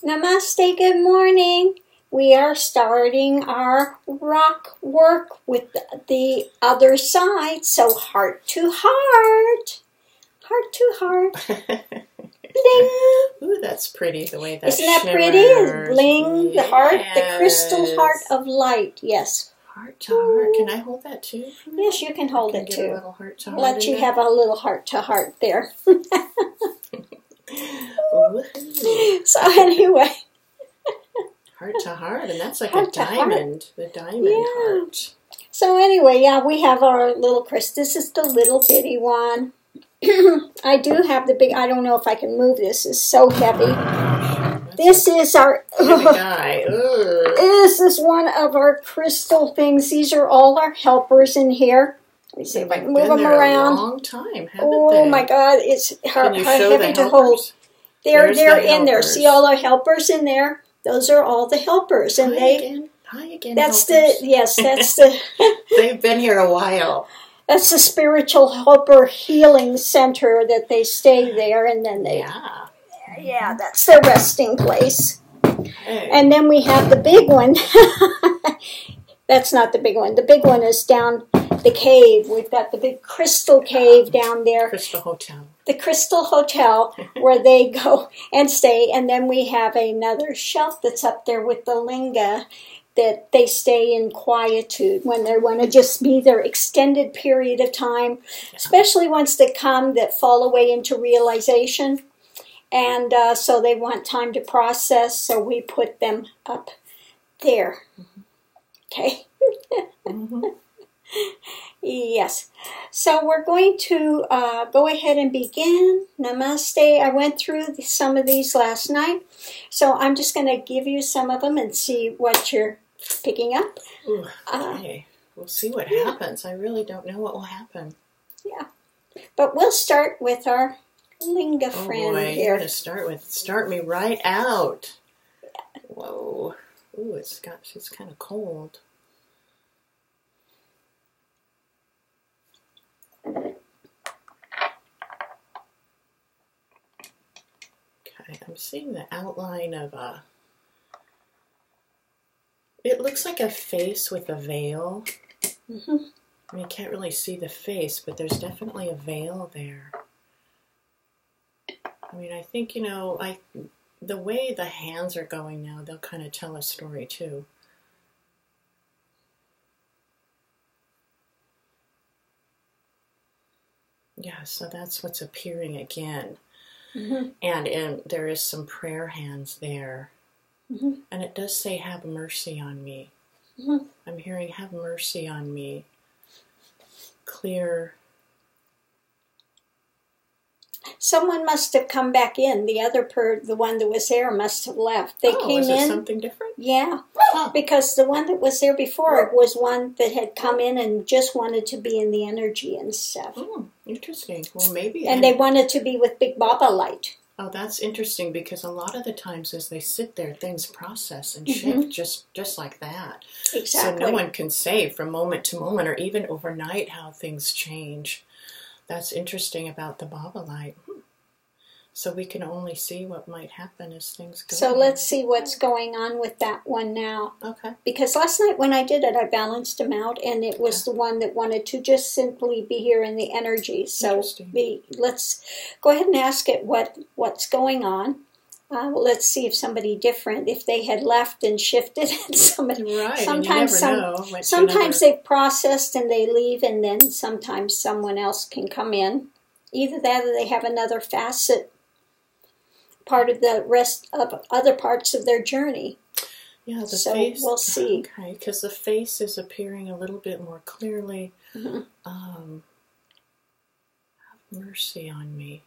Namaste, good morning. We are starting our rock work with the other side. So heart to heart. Heart to heart. Bling. Ooh, that's pretty, the way that Isn't that shimmers. pretty? Bling, yes. the heart, the crystal heart of light. Yes. Heart to heart. Can I hold that too? Yes, you can hold it get too. A little heart to heart. Let you have a little heart to heart there. So anyway. Heart to heart, and that's like Heart a to diamond. heart. The diamond heart. So anyway, yeah, we have our little crystal. This is the little bitty one. I do have the big, I don't know if I can move this. It's so heavy. This is our, guy. This is one of our crystal things. These are all our helpers in here. Let me see if I can move them around. A long time, haven't oh they? my God, it's hard, Can you heavy show the to hold. They're the in there. See all our helpers in there? Those are all the helpers, and Hi again. That's helpers. that's the. They've been here a while. That's the spiritual helper healing center that they stay there, and then they. Yeah, that's their resting place. Hey. And then we have the big one. That's not the big one. The big one is down the cave. We've got the big crystal cave down there. Crystal Hotel. The Crystal Hotel, where they go and stay. And then we have another shelf that's up there with the linga that they stay in quietude when they want to just be their extended period of time, especially ones that come that fall away into realization. And so they want time to process, so we put them up there. Okay? Yes. So we're going to go ahead and begin. Namaste. I went through some of these last night, so I'm just going to give you some of them and see what you're picking up. Ooh, okay. We'll see what happens. I really don't know what will happen. Yeah. But we'll start with our linga friend boy, here. You're going to start me right out. Whoa. Ooh, it's kind of cold. Okay, I'm seeing the outline of a... It looks like a face with a veil. I mean, you can't really see the face, but there's definitely a veil there. I mean, I think, the way the hands are going now, they'll kind of tell a story too. Yeah, so that's what's appearing again. And there is some prayer hands there. And it does say, have mercy on me. I'm hearing, have mercy on me. Clear. Someone must have come back in. The one that was there must have left. They came is in. it something different? Yeah, because the one that was there before was one that had come in and just wanted to be in the energy and stuff. Oh, interesting. Well, maybe. And they wanted to be with Big Baba Light. Oh, that's interesting, because a lot of the times as they sit there, things process and shift just like that. Exactly. So no one can say from moment to moment or even overnight how things change. That's interesting about the Baba Light. So we can only see what might happen as things go. So let's see what's going on with that one now. Okay. Because last night when I did it, I balanced them out, and it was the one that wanted to just simply be here in the energy. So let's go ahead and ask it what's going on. Let's see if somebody different, if they had left and shifted. Somebody, right. Sometimes they've processed and they leave, and then sometimes someone else can come in. Either that or they have another facet, part of the rest of other parts of their journey. Yeah, the so face. We'll see. Okay, because the face is appearing a little bit more clearly. Have mercy on me.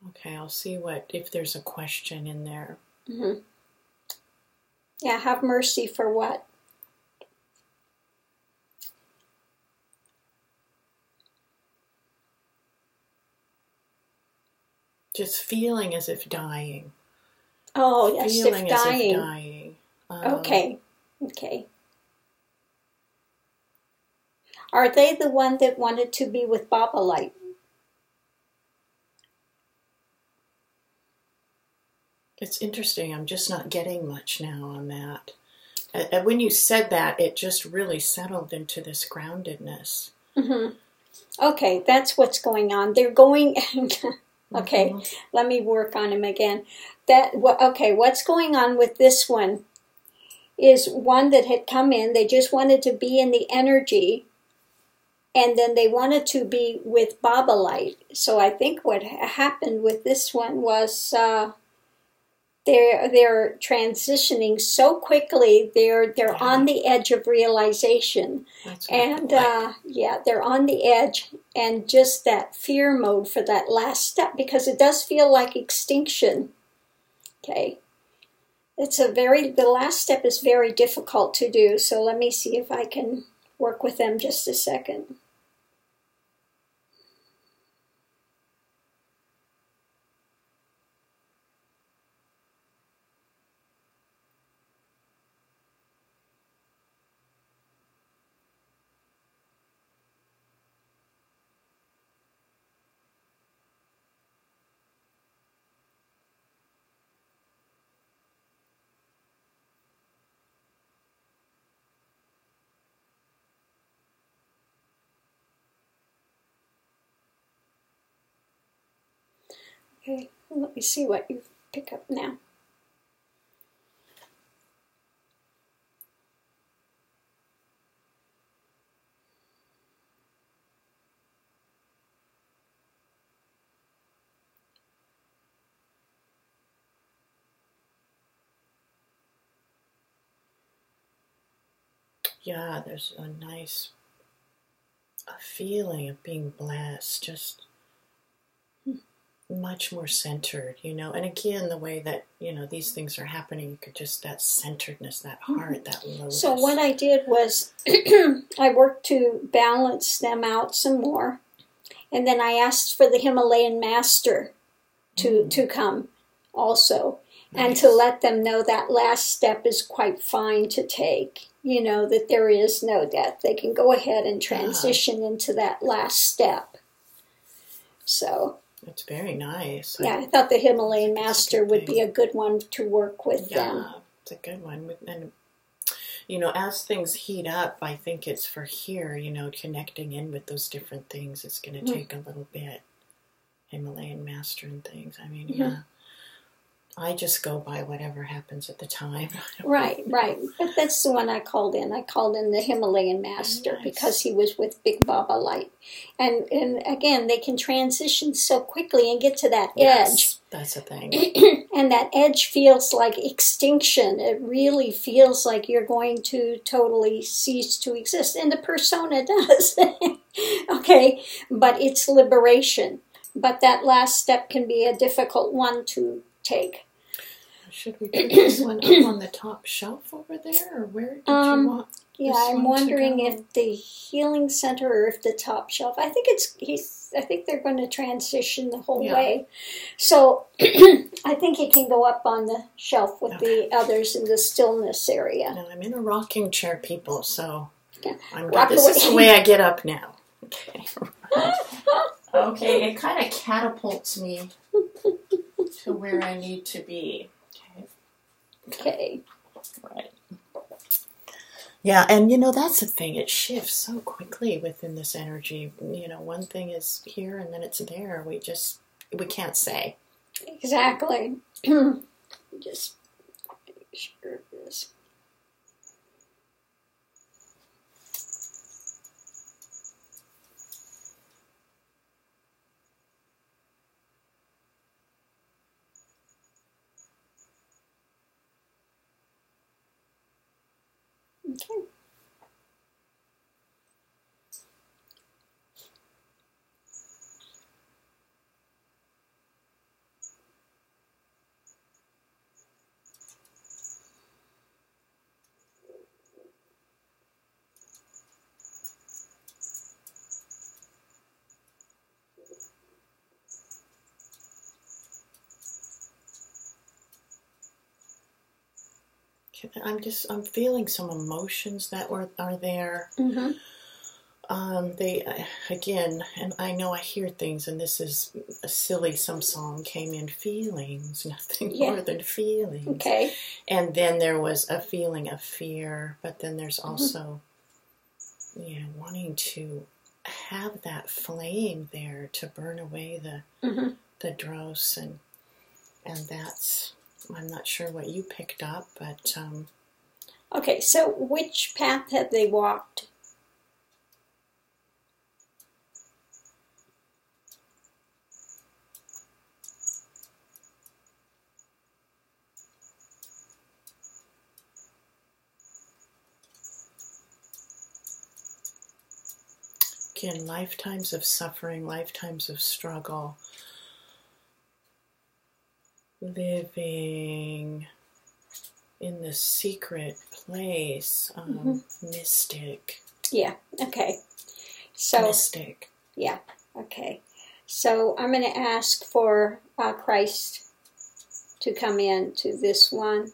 Okay, I'll see if there's a question in there. Yeah, have mercy for what? Just feeling as if dying. Oh, yes, feeling as if dying. As if dying. Okay. Are they the one that wanted to be with Baba Light? It's interesting. I'm just not getting much now on that. And when you said that, it just really settled into this groundedness. Mm-hmm. Okay, that's what's going on. They're going. Okay, let me work on him again. Okay, what's going on with this one is one that had come in. They just wanted to be in the energy, and then they wanted to be with Baba Light. So I think what happened with this one was they're transitioning so quickly. They're on the edge of realization, and they're on the edge, and just that fear mode for that last step, because it does feel like extinction. Okay, the last step is very difficult to do. So let me see if I can work with them just a second. Okay, let me see what you pick up now. Yeah, there's a nice feeling of being blessed, just much more centered, and again, the way that, these things are happening, you could just, that centeredness, that heart, that lotus. So what I did was I worked to balance them out some more, and then I asked for the Himalayan master to come also, and to let them know that last step is quite fine to take, that there is no death. They can go ahead and transition into that last step. So it's very nice. Yeah, I thought the Himalayan master would be a good one to work with them. Yeah, it's a good one. And, as things heat up, I think it's for here, connecting in with those different things. It's going to take a little bit. Himalayan master and things. I mean, yeah. I just go by whatever happens at the time. Right. But that's the one I called in. I called in the Himalayan master because he was with Big Baba Light. And again, they can transition so quickly and get to that edge. That's the thing. And that edge feels like extinction. It really feels like you're going to totally cease to exist. And the persona does. Okay, but it's liberation. But that last step can be a difficult one to take. Should we put this one up on the top shelf over there, or where did you want? Yeah, I'm wondering if the healing center or if the top shelf. I think I think they're going to transition the whole way. So I think it can go up on the shelf with the others in the stillness area. Now I'm in a rocking chair, people. So Rock this is the way I get up now. Okay. Okay, it kind of catapults me to where I need to be. Okay. Right. Yeah, and that's the thing. It shifts so quickly within this energy. One thing is here and then it's there. We can't say. Exactly. Just make sure of this. Okay. I'm feeling some emotions that are there. They, again, and I know I hear things, and this is a silly, some song came in, feelings, nothing more than feelings. Okay. And then there was a feeling of fear, but then there's also, wanting to have that flame there to burn away the dross, and that's, I'm not sure what you picked up, but... Okay, so which path have they walked? Again, lifetimes of suffering, lifetimes of struggle, living in the secret place, mystic. Yeah, okay. So, mystic. Yeah, okay. So I'm going to ask for Christ to come in to this one.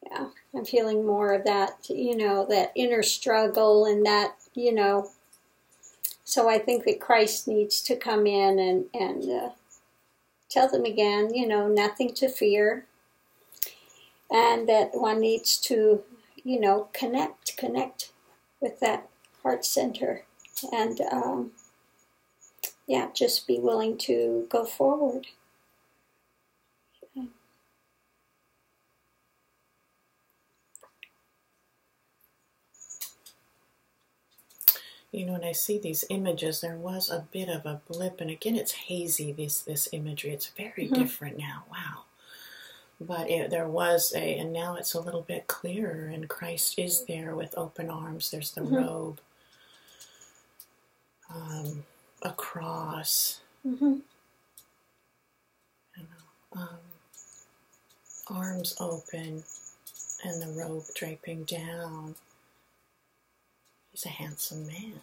Yeah, I'm feeling more of that, that inner struggle and that, So I think that Christ needs to come in and tell them again, nothing to fear. And that one needs to, connect with that heart center. And, just be willing to go forward. When I see these images, there was a bit of a blip, and again, it's hazy, this imagery. It's very different now. Wow. But there was and now it's a little bit clearer, and Christ is there with open arms. There's the robe, a cross, arms open, and the robe draping down. He's a handsome man.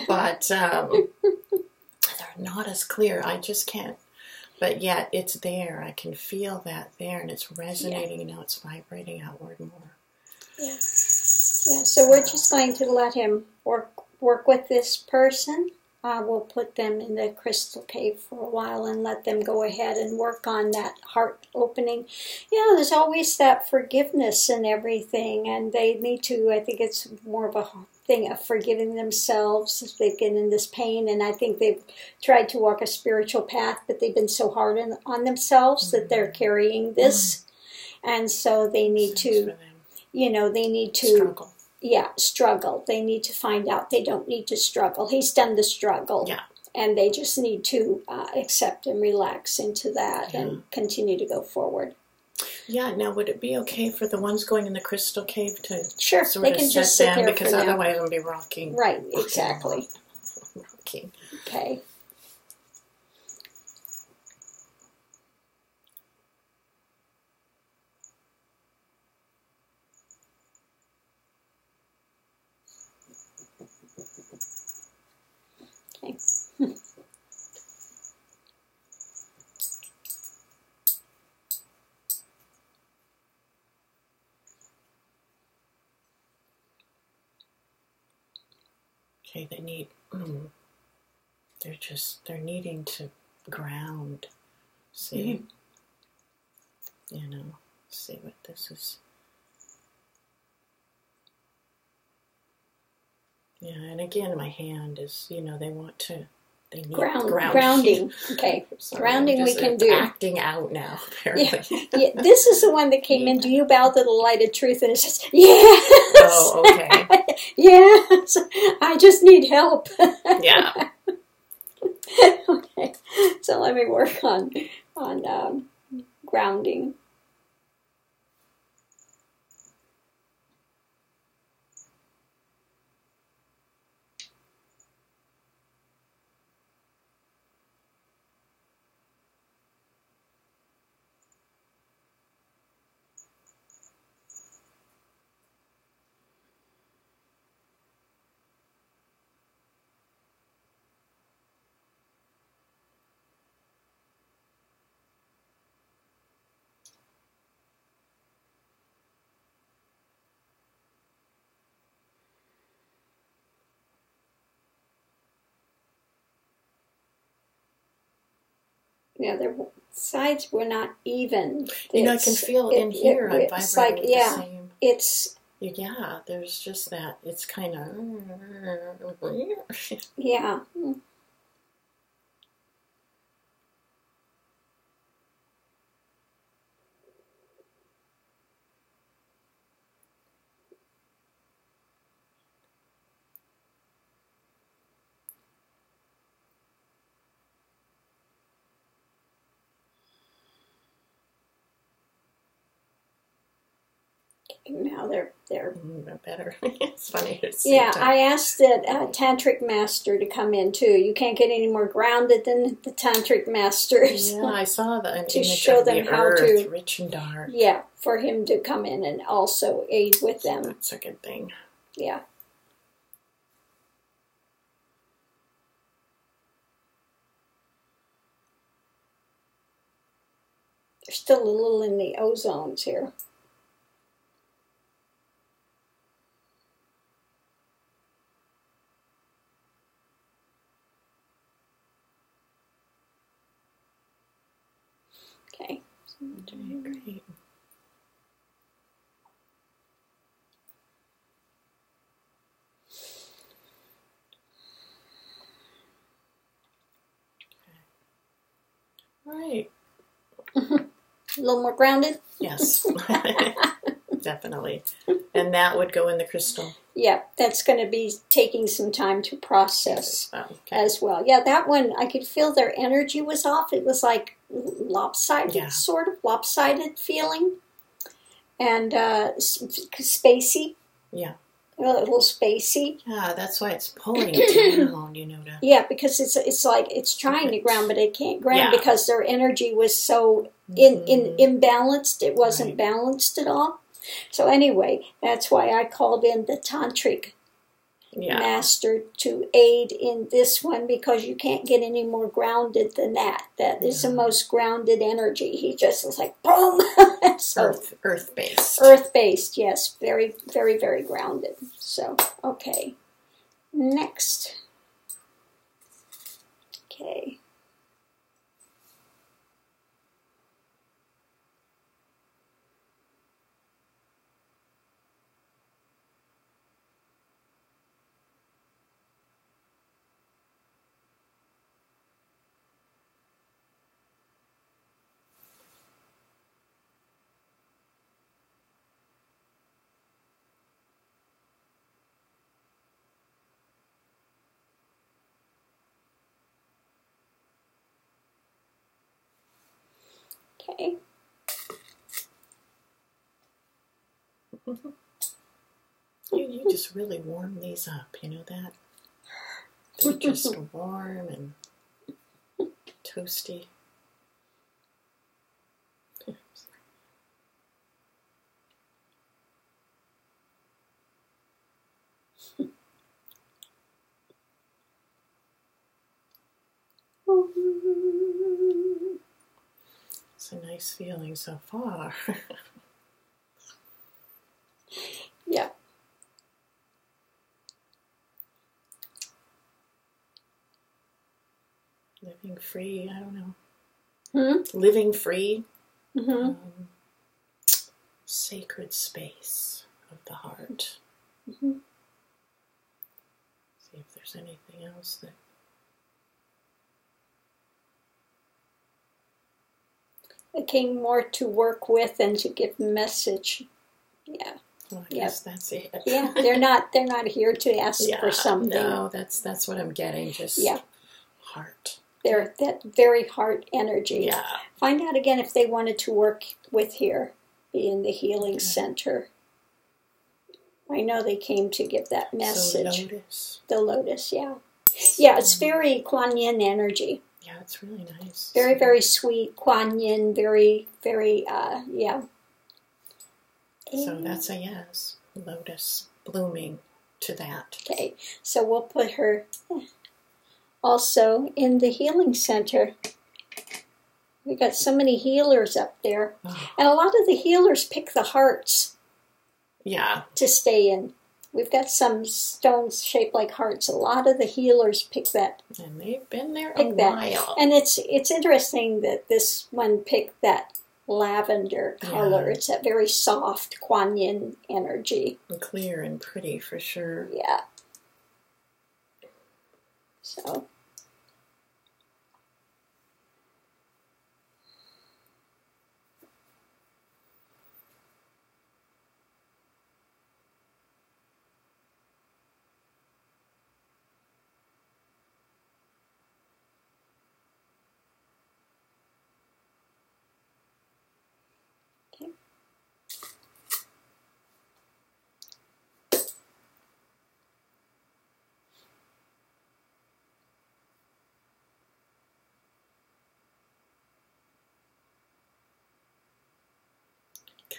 But they're not as clear. I just can't. But yet it's there. I can feel that there, and it's resonating, and now it's vibrating outward more. Yeah. So we're just going to let him work with this person. We'll put them in the crystal cave for a while and let them go ahead and work on that heart opening. There's always that forgiveness and everything, and they need to, I think it's more of a thing of forgiving themselves as they've been in this pain, and I think they've tried to walk a spiritual path, but they've been so hard on themselves that they're carrying this, and so they need to, they need to struggle. Yeah, struggle. They need to find out they don't need to struggle. He's done the struggle. Yeah. And they just need to accept and relax into that and continue to go forward. Yeah, now would it be okay for the ones going in the crystal cave to sort they can of just sit sit them, there because for otherwise they'll be rocking. Right, exactly. Rocking. Okay. Okay. Okay, they're needing to ground. See? See what this is. Yeah, and again, my hand is, they need grounding. Okay, Sorry, grounding we can do. Acting out now, apparently. Yeah, this is the one that came in. Do you bow to the light of truth? And it says, yes. Oh, okay. Yes, I just need help. Yeah. Okay, so let me work on grounding. their sides were not even. You know, I can feel in here, I'm it's vibrating like, with yeah, the same. it's, Yeah, there's just that. It's kind of. yeah. Now they're better. It's funny. yeah, I asked the Tantric master to come in too. You can't get any more grounded than the Tantric masters. Yeah, I saw the to image show of them the how earth, to, rich and dark. yeah, for him to come in and also aid with them. That's a good thing. Yeah. There's still a little in the ozones here. Okay. Doing great. Right. A little more grounded? Yes. Definitely. And that would go in the crystal. Yeah, that's going to be taking some time to process as well. Yeah, that one, I could feel their energy was off. It was like lopsided, sort of lopsided feeling. And spacey. Yeah. A little spacey. Yeah, that's why it's pulling it down, you know. Yeah, because it's like it's trying to ground, but it can't ground because their energy was so imbalanced. It wasn't balanced at all. So anyway, that's why I called in the Tantric master to aid in this one, because you can't get any more grounded than that. That is the most grounded energy. He just was like, boom! So, Earth-based. Earth-based, yes. Very, very, very grounded. So, okay. Next. Okay. Okay. You just really warm these up, you know that? They're just warm and toasty. It's a nice feeling so far. Yeah. Living free, I don't know. Living free. Sacred space of the heart. See if there's anything else that... It came more to work with than to give message. Yeah. Well, I guess that's it. Yeah, they're not here to ask for something. No, that's what I'm getting. Just heart. They're that very heart energy. Yeah. Find out again if they wanted to work with here, be in the healing center. I know they came to give that message. So Lotus. The Lotus, yeah. Yeah, it's very Kuan Yin energy. Yeah, it's really nice. Very, very sweet. Kuan Yin, very, very, yeah. So that's a yes. Lotus blooming to that. Okay, so we'll put her also in the healing center. We got so many healers up there. And a lot of the healers pick the hearts. Yeah. To stay in. we've got some stones shaped like hearts. A lot of the healers pick that. And they've been there a while. And it's interesting that this one picked that lavender color. Yeah. It's that very soft Kuan Yin energy. And clear and pretty for sure. Yeah. So.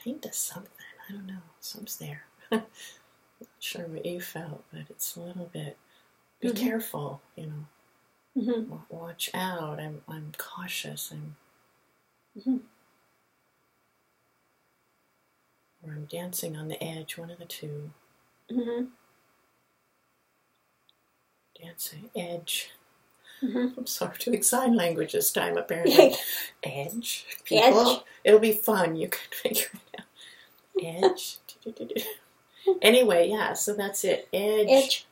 Kind of something. I don't know. Some's there. Not sure what you felt, but it's a little bit. Be careful, you know. Mm-hmm. Watch out. I'm cautious. Or I'm dancing on the edge. One of the two. Mm-hmm. Dancing edge. Mm-hmm. I'm sorry, doing sign language this time, apparently. Edge. People. Edge. It'll be fun. You can figure it out. Edge. Anyway, yeah, so that's it. Edge.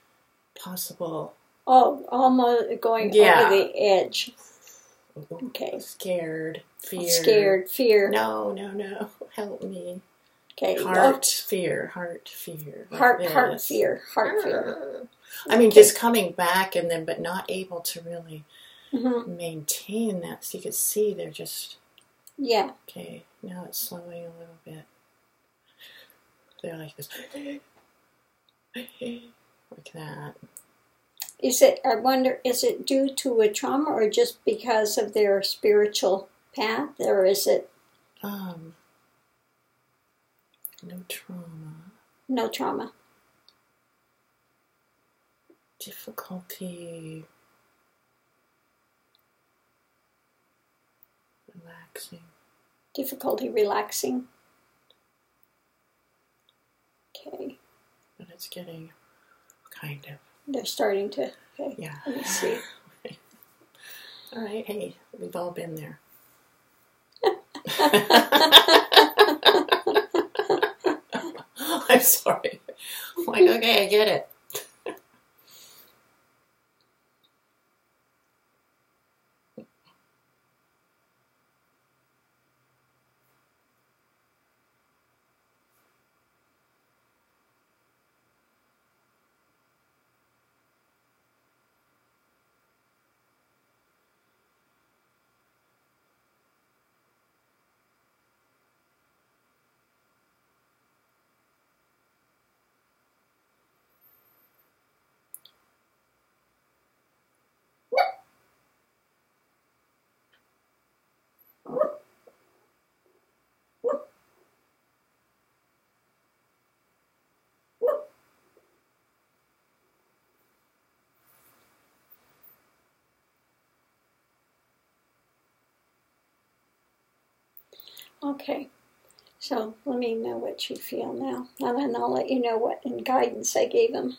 Possible. Oh, almost going over the edge. Okay. Scared. Fear. Scared. Fear. No. Help me. Okay. Heart fear. Heart fear. Heart fear. Heart fear. I mean, just coming back and then, but not able to really maintain that. So you could see they're just. Yeah. Okay. Now it's slowing a little bit. They're like this. Like that. I wonder, is it due to a trauma or just because of their spiritual path, or is it? No trauma. No trauma. Difficulty relaxing. Difficulty relaxing. Okay. But it's getting kind of. They're starting to. Okay. Yeah. Let me see. All right. Hey, we've all been there. I'm sorry. I'm like, okay, I get it. Okay. So let me know what you feel now, and then I'll let you know what in guidance I gave them.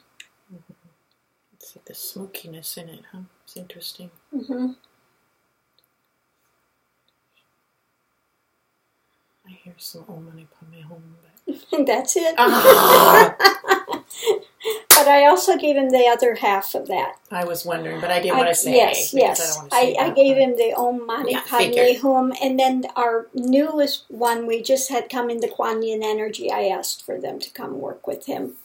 Let's see the smokiness in it, huh? It's interesting. Mm-hmm. I hear some Om Mani Padme Hum, And that's it. Ah! But I also gave him the other half of that. I was wondering, but I didn't want to say. Yes. I gave him the Om Mani Padme Hum, and then our newest one we just had come in the Kuan Yin energy. I asked for them to come work with him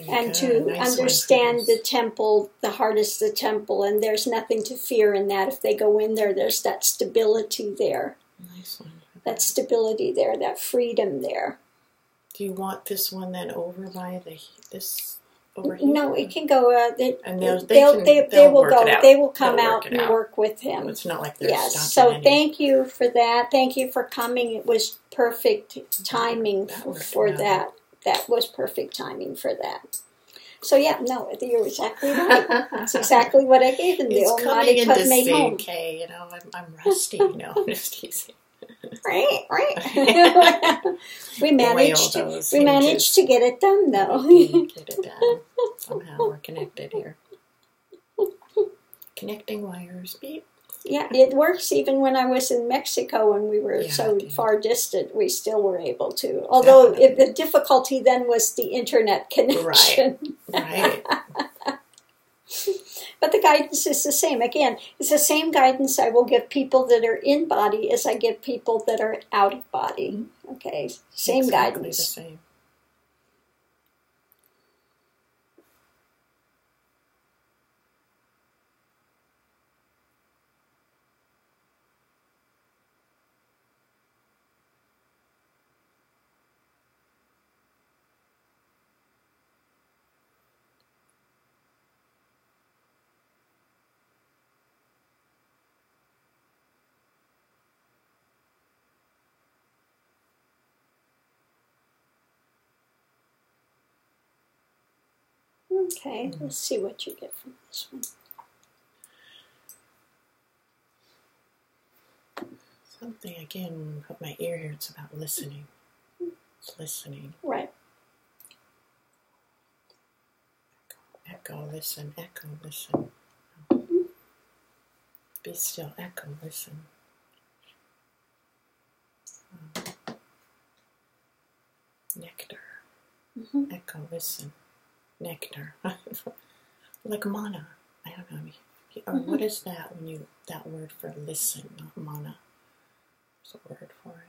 and to understand the temple. The heart is the temple, and there's nothing to fear in that. If they go in there, there's that stability there. Nice one. That stability there, that freedom there. Do you want this one then over by this? Over here? No, it can go. And they will go. They will come out and work with him. It's not like they're stuck. So thank you for that. Thank you for coming. It was perfect timing for that. That was perfect timing for that. So yeah, no, you're exactly right. That's exactly what I gave them. It's the coming into sync, okay, I'm rusty, I'm just teasing. We managed to get it done, though. Get it done. Somehow we're connected here. Connecting wires. Beep. Yeah, it works even when I was in Mexico and we were so far distant, we still were able to. Although the difficulty then was the internet connection. Right. But the guidance is the same. Again, it's the same guidance I will give people that are in body as I give people that are out of body. Okay, same Exactly guidance. The same. Okay, let's see what you get from this one. Something, again, put my ear here, it's about listening. It's listening. Right. Echo, listen, echo, listen. Be still, echo, listen. Nectar. Echo, listen. Nectar. Like mana. I don't know. Or what is that when you, that word for listen, not mana? There's a word for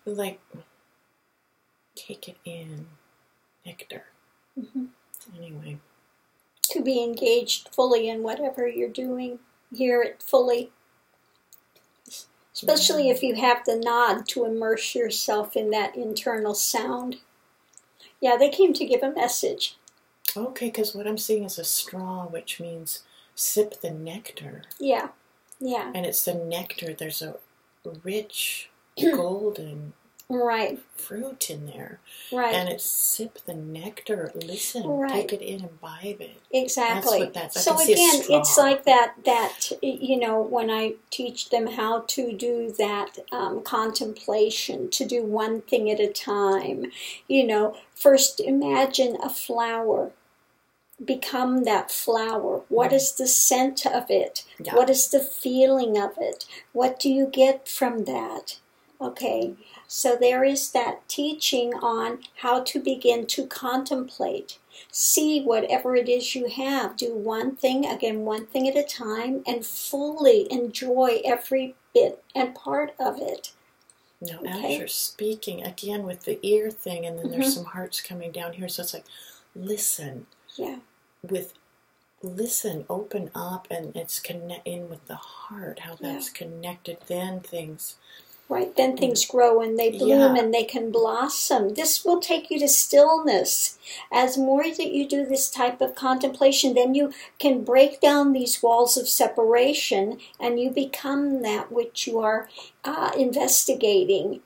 it. Like, take it in. Nectar. Anyway. To be engaged fully in whatever you're doing. Hear it fully. Especially if you have the nod to immerse yourself in that internal sound. Yeah, they came to give a message. Okay, because what I'm seeing is a straw, which means sip the nectar. Yeah, yeah. And it's the nectar. There's a rich, golden fruit in there. Right. And it's sip the nectar. Listen, take it in, imbibe it. Exactly. That's what so again, it's like that, you know, when I teach them how to do that contemplation, to do one thing at a time, you know, first imagine a flower. Become that flower. What is the scent of it? Yeah. What is the feeling of it? What do you get from that? Okay, so there is that teaching on how to begin to contemplate. See whatever it is you have. Do one thing, again, one thing at a time, and fully enjoy every bit and part of it. Now, as you're speaking, again, with the ear thing, and then there's some hearts coming down here, so it's like, listen. Yeah. Listen, open up, and it's connect in with the heart, how that's connected, then things... Right, then things grow and they bloom and they can blossom. This will take you to stillness. As more that you do this type of contemplation, then you can break down these walls of separation and you become that which you are investigating.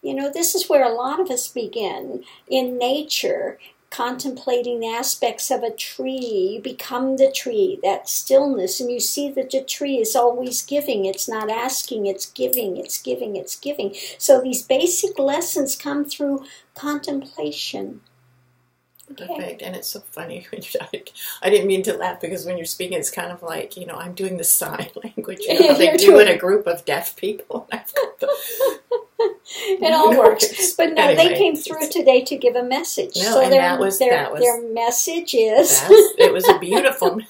You know, this is where a lot of us begin in nature. Contemplating the aspects of a tree, you become the tree, that stillness, and you see that the tree is always giving. It's not asking, it's giving, it's giving, it's giving. So these basic lessons come through contemplation. Okay. Perfect, and it's so funny when I didn't mean to laugh because when you're speaking, it's kind of like, you know, I'm doing the sign language. You know how they do in a group of deaf people. It all works. But no, anyway, they came through today to give a message. No, so and that was their message is... It was a beautiful...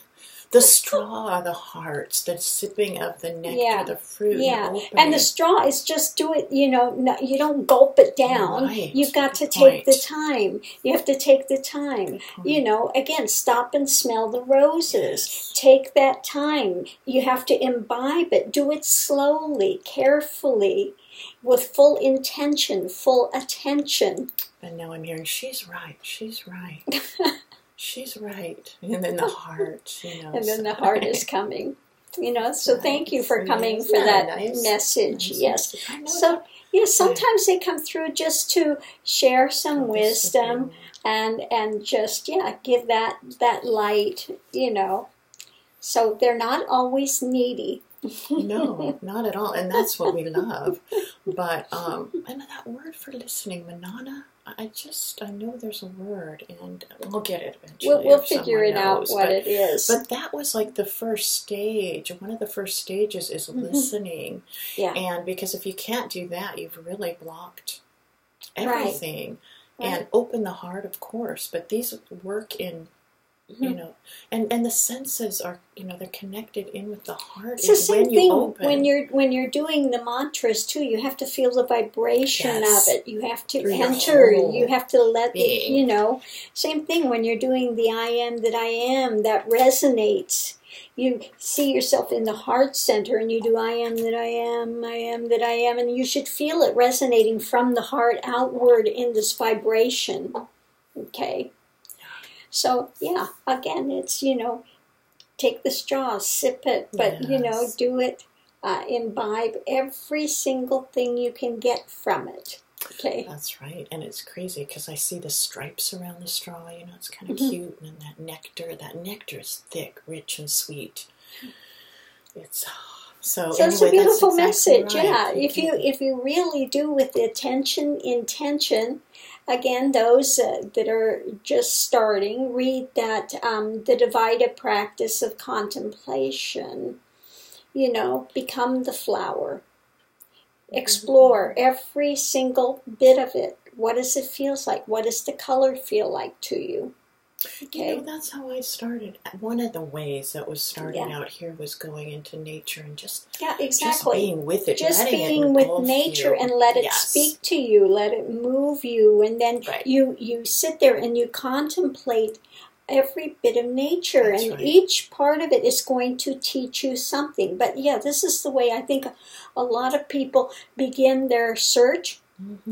The straw, the hearts, the sipping of the nectar, the fruit. Yeah, and the straw is just do it, you know, no, you don't gulp it down. Right. You've got to take the time. You have to take the time. You know, again, stop and smell the roses. Take that time. You have to imbibe it. Do it slowly, carefully, with full intention, full attention. And now I'm hearing, she's right, she's right. She's right. And then the heart, you know. And then the heart is coming. You know, so thank you for coming for that message. Yes. So, sometimes they come through just to share some wisdom and just, give that light, you know. So they're not always needy. No, not at all. And that's what we love. But, and that word for listening, manana, I know there's a word, and we'll get it eventually. We'll figure it out what it is. But that was like the first stage. One of the first stages is listening. Yeah. And because if you can't do that, you've really blocked everything. Right. And open the heart, of course. But these work in, you know, and the senses are, you know, they're connected in with the heart. It's the same thing open. when you're doing the mantras too. You have to feel the vibration of it. You have to enter. You have to let being. you know. Same thing when you're doing the I am that I am, that resonates. You see yourself in the heart center and you do I am that I am, I am that I am, and you should feel it resonating from the heart outward in this vibration. Okay. So, yeah, again, it's, you know, take the straw, sip it, but, you know, do it, imbibe every single thing you can get from it. Okay. That's right. And it's crazy because I see the stripes around the straw, you know, it's kind of cute. And that nectar is thick, rich, and sweet. It's so anyway, it's a beautiful exactly message. Right. Yeah. If you really do with the intention, again, those that are just starting, read that the divided practice of contemplation. You know, become the flower. Explore every single bit of it. What does it feel like? What does the color feel like to you? Okay. You know, that's how I started. One of the ways that was starting out here was going into nature and just being with it. Just being with nature and let it speak to you, let it move you, and then you sit there and you contemplate every bit of nature, and each part of it is going to teach you something. But yeah, this is the way I think a lot of people begin their search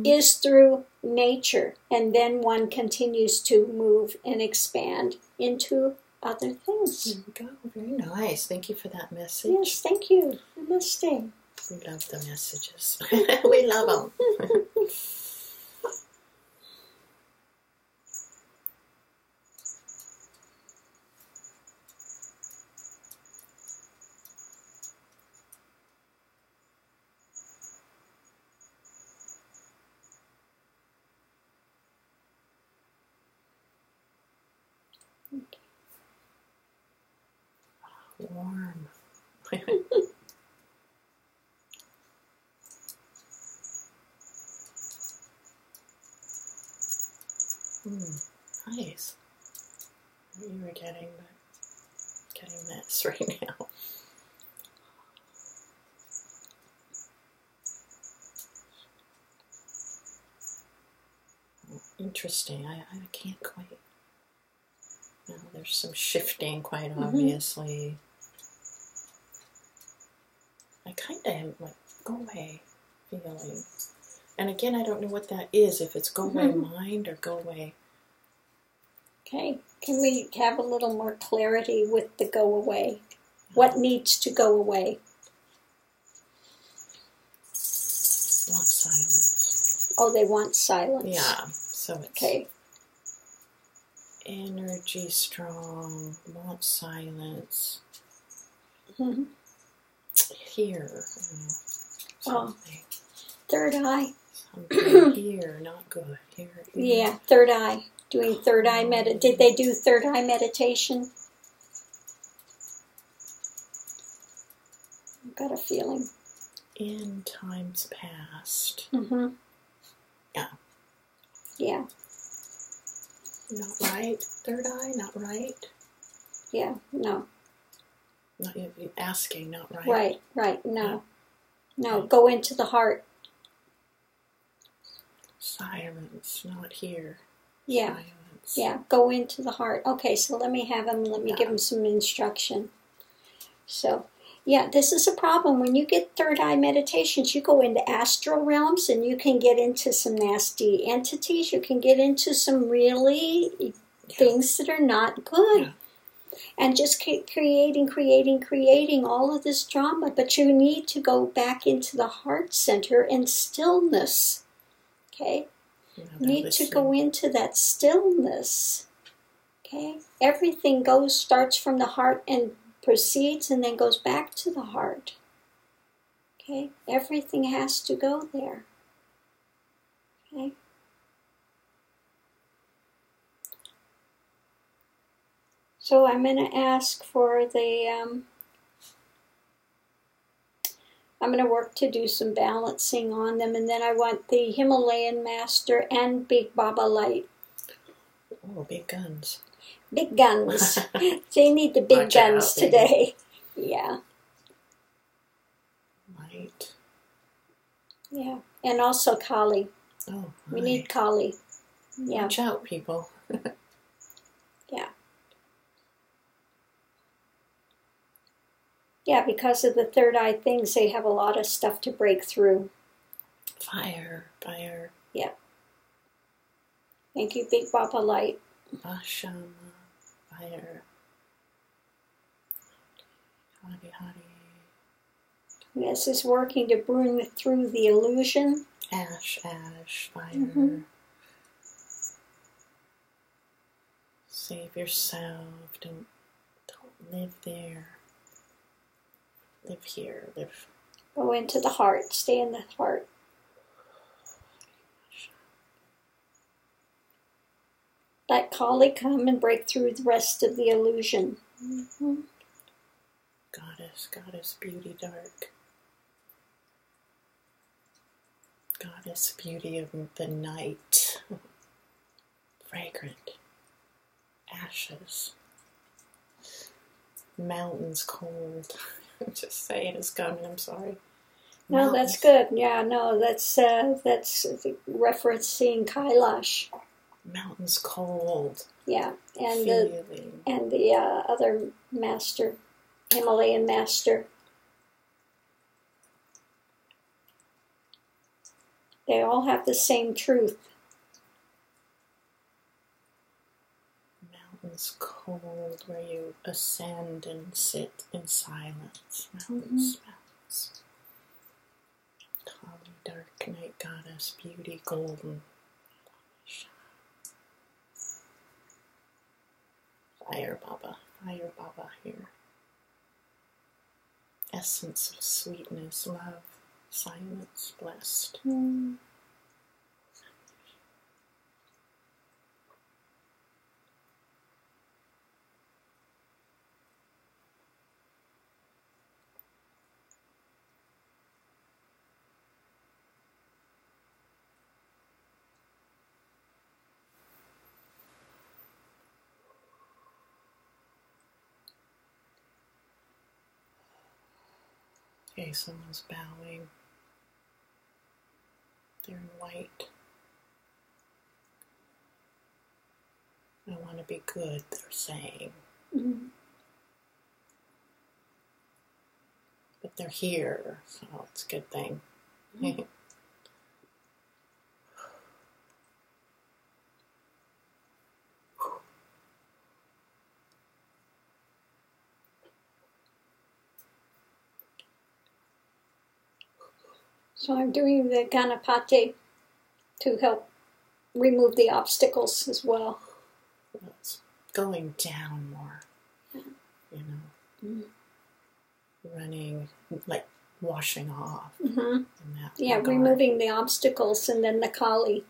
is through nature, and then one continues to move and expand into other things. There we go. Very nice. Thank you for that message. Yes, thank you. Namaste. We love the messages. We love them. Warm. Nice. What you were getting, but getting this right now. Interesting. I can't quite. No, there's some shifting, quite obviously. I kind of am like, go away feeling. And again, I don't know what that is, if it's go away mind or go away. Okay, can we have a little more clarity with the go away? What needs to go away? Want silence. Oh, they want silence. Yeah, so it's energy strong, want silence. Here, something. Third eye. Something here, not good. Here. Yeah, third eye. Doing third eye Did they do third eye meditation? I've got a feeling. In times past. Yeah. Yeah. Not right. Third eye, not right. Yeah, no. Not asking, not right. Right, no. No, go into the heart. Silence, not here. Yeah. Silence. Yeah, go into the heart. Okay, so let me give him some instruction. So, yeah, this is a problem. When you get third eye meditations, you go into astral realms and you can get into some nasty entities. You can get into some really things that are not good. Yeah. And just keep creating all of this drama. But you need to go back into the heart center and stillness. Okay? You need to go into that stillness. Okay? Everything starts from the heart and proceeds and then goes back to the heart. Okay? Everything has to go there. Okay? So I'm going to ask for the, I'm going to work to do some balancing on them, and then I want the Himalayan Master and Big Baba Light. Oh, big guns. Big guns. They need the big Watch guns out, baby. today. Yeah. Light. Yeah. And also Kali. Oh, We need Kali. Yeah. Watch out, people. Yeah. Yeah, because of the third eye things, they have a lot of stuff to break through. Fire, fire. Yeah. Thank you, Big Baba Light. Ashama, fire. Hari, hari. This is working to bring through the illusion. Ash, ash, fire. Mm-hmm. Save yourself. Don't live there. Live here. Live. Go into the heart. Stay in the heart. Let Kali come and break through the rest of the illusion. Mm-hmm. Goddess, goddess, beauty dark. Goddess, beauty of the night. Fragrant. Ashes. Mountains cold. I'm just saying it's coming, I'm sorry. No, that's good. Yeah, no, that's referencing Kailash. Mountains cold. Yeah, and feeling. the other master, Himalayan master. They all have the same truth. Mountains cold, where you ascend and sit in silence. Mountains, mountains. Kali, dark night goddess, beauty golden. Fire Baba here. Essence of sweetness, love, silence, blessed. Okay, someone's bowing. They're in white. I want to be good, they're saying. Mm-hmm. But they're here, so it's a good thing. Mm-hmm. So I'm doing the Ganapati to help remove the obstacles as well. It's going down more, you know, running, like washing off. Mm-hmm. Yeah, regard. Removing the obstacles and then the Kali.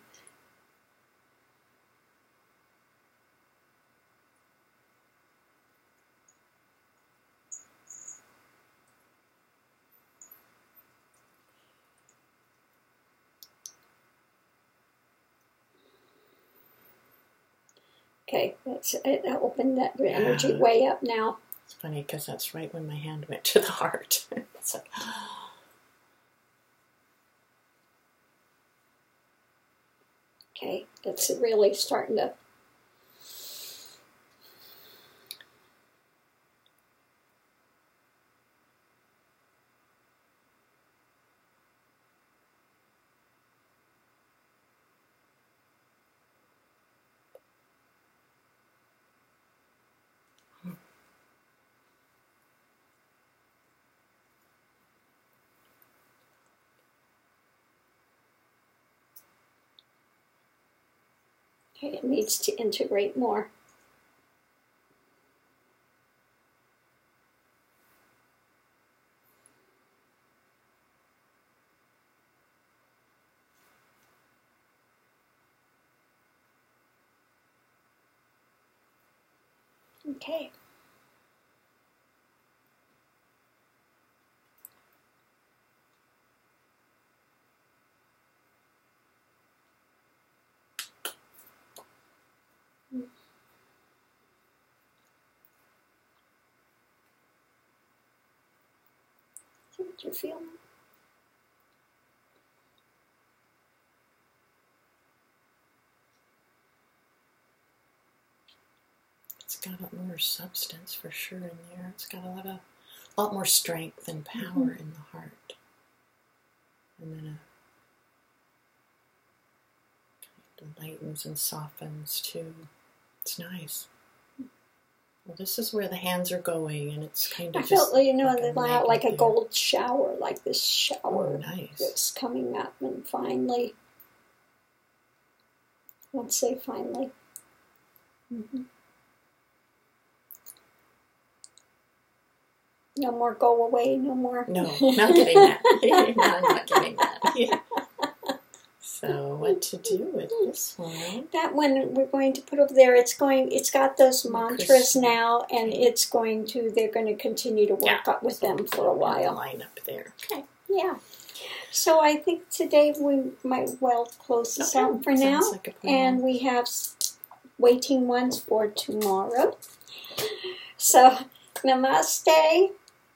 Okay, that's it. I opened that energy way up now. It's funny because that's right when my hand went to the heart. It's like, okay, it's really starting to. Okay, it needs to integrate more. Okay. See what you're feeling. It's got a lot more substance for sure in there. It's got a lot more strength and power in the heart. And then it lightens and softens too. It's nice. Well, this is where the hands are going, and it's kind of I felt, you know, like a gold shower, like this shower nice. that's coming up, and finally, let's say finally. No more go away, no more. No, not getting that. No, I'm not getting that. So what to do with this one? That one we're going to put over there. It's got those mantras now, and they're going to continue to work up with them for a while. Line up there. Okay. Yeah. So I think today we might well close this out for now. Like a plan. And we have waiting ones for tomorrow. So, namaste.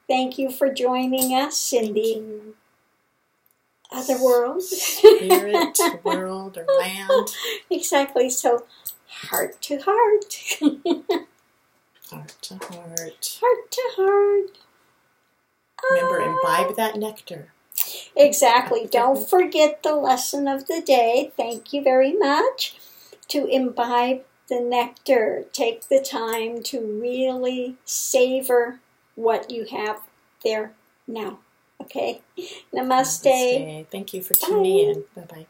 Thank you for joining us in the other world. Spirit, world, or land. Exactly. So, heart to heart. Heart to heart. Heart to heart. Remember, imbibe that nectar. Exactly. Don't forget the lesson of the day. Thank you very much. To imbibe the nectar. Take the time to really savor what you have there now. Okay? Namaste. Namaste. Thank you for tuning in. Bye-bye.